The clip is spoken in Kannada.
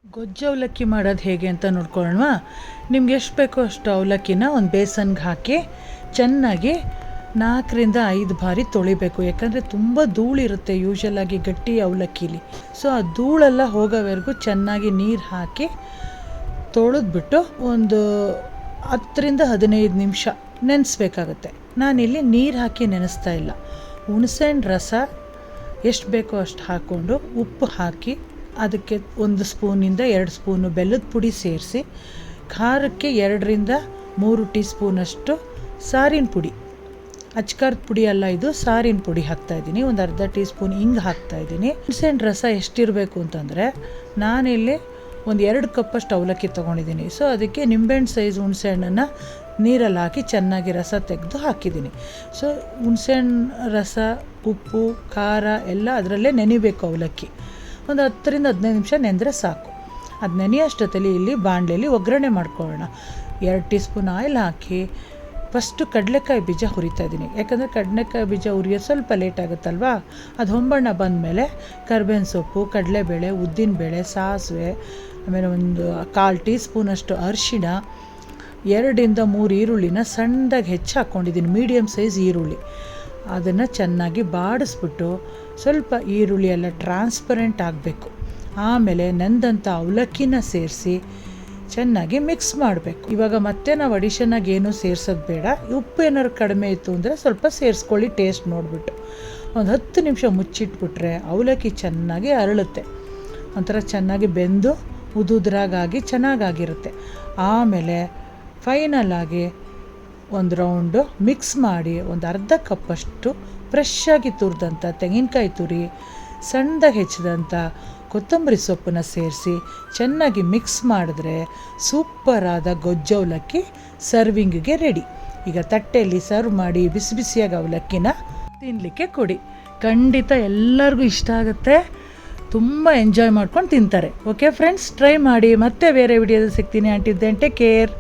ಗೊಜ್ಜು ಅವಲಕ್ಕಿ ಮಾಡೋದು ಹೇಗೆ ಅಂತ ನೋಡ್ಕೊಳ್ಳೋಣ. ನಿಮ್ಗೆ ಎಷ್ಟು ಬೇಕೋ ಅಷ್ಟು ಅವಲಕ್ಕಿನ ಒಂದು ಬೇಸನ್ಗೆ ಹಾಕಿ ಚೆನ್ನಾಗಿ 4-5 ಬಾರಿ ತೊಳಿಬೇಕು. ಯಾಕಂದರೆ ತುಂಬ ಧೂಳಿರುತ್ತೆ ಯೂಶಲಾಗಿ ಗಟ್ಟಿ ಅವಲಕ್ಕಿಲಿ. ಸೊ ಆ ಧೂಳೆಲ್ಲ ಹೋಗೋವರೆಗೂ ಚೆನ್ನಾಗಿ ನೀರು ಹಾಕಿ ತೊಳೆದ್ಬಿಟ್ಟು ಒಂದು 10-15 ನಿಮಿಷ ನೆನೆಸ್ಬೇಕಾಗತ್ತೆ. ನಾನಿಲ್ಲಿ ನೀರು ಹಾಕಿ ನೆನೆಸ್ತಾ ಇಲ್ಲ. ಹುಣಸೆಹಣ್ಣು ರಸ ಎಷ್ಟು ಬೇಕೋ ಅಷ್ಟು ಹಾಕ್ಕೊಂಡು ಉಪ್ಪು ಹಾಕಿ ಅದಕ್ಕೆ 1 ಸ್ಪೂನಿಂದ 2 ಸ್ಪೂನು ಬೆಲ್ಲದ ಪುಡಿ ಸೇರಿಸಿ ಖಾರಕ್ಕೆ 2-3 ಟೀ ಸ್ಪೂನಷ್ಟು ಸಾರಿನ ಪುಡಿ, ಅಚ್ಕಾರದ ಪುಡಿ ಅಲ್ಲ ಇದು, ಸಾರಿನ ಪುಡಿ ಹಾಕ್ತಾಯಿದ್ದೀನಿ. ಒಂದು ಅರ್ಧ ಟೀ ಸ್ಪೂನ್ ಹಿಂಗೆ ಹಾಕ್ತಾಯಿದ್ದೀನಿ. ಹುಣಸೆಹಣ್ಣು ರಸ ಎಷ್ಟಿರಬೇಕು ಅಂತಂದರೆ ನಾನಿಲ್ಲಿ ಒಂದು 2 ಕಪ್ಪಷ್ಟು ಅವಲಕ್ಕಿ ತೊಗೊಂಡಿದ್ದೀನಿ. ಸೊ ಅದಕ್ಕೆ ನಿಂಬೆಹಣ್ಣು ಸೈಜ್ ಹುಣಸೆಹಣ್ಣನ್ನು ನೀರಲ್ಲಿ ಹಾಕಿ ಚೆನ್ನಾಗಿ ರಸ ತೆಗೆದು ಹಾಕಿದ್ದೀನಿ. ಸೊ ಹುಣಸೆಹಣ್ಣು ರಸ, ಉಪ್ಪು, ಖಾರ ಎಲ್ಲ ಅದರಲ್ಲೇ ನೆನಿಬೇಕು. ಅವಲಕ್ಕಿ ಒಂದು 10-15 ನಿಮಿಷ ನೆಂದರೆ ಸಾಕು. ಅದು ನೆನೆಯೋಷ್ಟೊತ್ತಲ್ಲಿ ಇಲ್ಲಿ ಬಾಣಲೆಯಲ್ಲಿ ಒಗ್ಗರಣೆ ಮಾಡ್ಕೊಳ್ಳೋಣ. 2 ಟೀ ಸ್ಪೂನ್ ಆಯಿಲ್ ಹಾಕಿ ಫಸ್ಟು ಕಡಲೆಕಾಯಿ ಬೀಜ ಹುರಿತಾಯಿದ್ದೀನಿ. ಯಾಕಂದರೆ ಕಡಲೆಕಾಯಿ ಬೀಜ ಹುರಿಯೋದು ಸ್ವಲ್ಪ ಲೇಟ್ ಆಗುತ್ತಲ್ವಾ. ಅದು ಹೊಂಬಣ್ಣ ಬಂದಮೇಲೆ ಕರ್ಬೇವಿನ ಸೊಪ್ಪು, ಕಡಲೆಬೇಳೆ, ಉದ್ದಿನಬೇಳೆ, ಸಾಸಿವೆ, ಆಮೇಲೆ ಒಂದು 1/4 ಟೀ ಸ್ಪೂನಷ್ಟು ಅರಿಶಿಣ, 2-3 ಈರುಳ್ಳಿನ ಸಣ್ಣದಾಗಿ ಹೆಚ್ಚು ಹಾಕ್ಕೊಂಡಿದ್ದೀನಿ. ಮೀಡಿಯಮ್ ಸೈಜ್ ಈರುಳ್ಳಿ. ಅದನ್ನು ಚೆನ್ನಾಗಿ ಬಾಡಿಸ್ಬಿಟ್ಟು ಸ್ವಲ್ಪ ಈರುಳ್ಳಿ ಎಲ್ಲ ಟ್ರಾನ್ಸ್ಪರೆಂಟ್ ಆಗಬೇಕು. ಆಮೇಲೆ ನೆಂದಂಥ ಅವಲಕ್ಕಿನ ಸೇರಿಸಿ ಚೆನ್ನಾಗಿ ಮಿಕ್ಸ್ ಮಾಡಬೇಕು. ಇವಾಗ ಮತ್ತೆ ನಾವು ಅಡಿಷನಾಗಿ ಏನೂ ಸೇರಿಸೋದು ಬೇಡ. ಉಪ್ಪು ಏನಾದ್ರು ಕಡಿಮೆ ಇತ್ತು ಅಂದರೆ ಸ್ವಲ್ಪ ಸೇರಿಸ್ಕೊಳ್ಳಿ, ಟೇಸ್ಟ್ ನೋಡಿಬಿಟ್ಟು. ಒಂದು 10 ನಿಮಿಷ ಮುಚ್ಚಿಟ್ಬಿಟ್ರೆ ಅವಲಕ್ಕಿ ಚೆನ್ನಾಗಿ ಅರಳುತ್ತೆ. ಒಂಥರ ಚೆನ್ನಾಗಿ ಬೆಂದು ಉದುದ್ರಾಗಾಗಿ ಚೆನ್ನಾಗಾಗಿರುತ್ತೆ. ಆಮೇಲೆ ಫೈನಲಾಗಿ ಒಂದು ರೌಂಡು ಮಿಕ್ಸ್ ಮಾಡಿ ಒಂದು ಅರ್ಧ ಕಪ್ಪಷ್ಟು ಫ್ರೆಶ್ಶಾಗಿ ತುರಿದಂಥ ತೆಂಗಿನಕಾಯಿ ತುರಿ, ಸಣ್ಣದಾಗಿ ಹೆಚ್ಚಿದಂಥ ಕೊತ್ತಂಬರಿ ಸೊಪ್ಪನ್ನು ಸೇರಿಸಿ ಚೆನ್ನಾಗಿ ಮಿಕ್ಸ್ ಮಾಡಿದ್ರೆ ಸೂಪರಾದ ಗೊಜ್ಜು ಅವಲಕ್ಕಿ ಸರ್ವಿಂಗಿಗೆ ರೆಡಿ. ಈಗ ತಟ್ಟೆಯಲ್ಲಿ ಸರ್ವ್ ಮಾಡಿ ಬಿಸಿ ಬಿಸಿಯಾಗಿ ಅವಲಕ್ಕಿನ ತಿನ್ನಲಿಕ್ಕೆ ಕೊಡಿ. ಖಂಡಿತ ಎಲ್ಲರಿಗೂ ಇಷ್ಟ ಆಗುತ್ತೆ. ತುಂಬ ಎಂಜಾಯ್ ಮಾಡ್ಕೊಂಡು ತಿಂತಾರೆ. ಓಕೆ ಫ್ರೆಂಡ್ಸ್, ಟ್ರೈ ಮಾಡಿ. ಮತ್ತೆ ಬೇರೆ ವಿಡಿಯೋದಲ್ಲಿ ಸಿಗ್ತೀನಿ. Until then take care.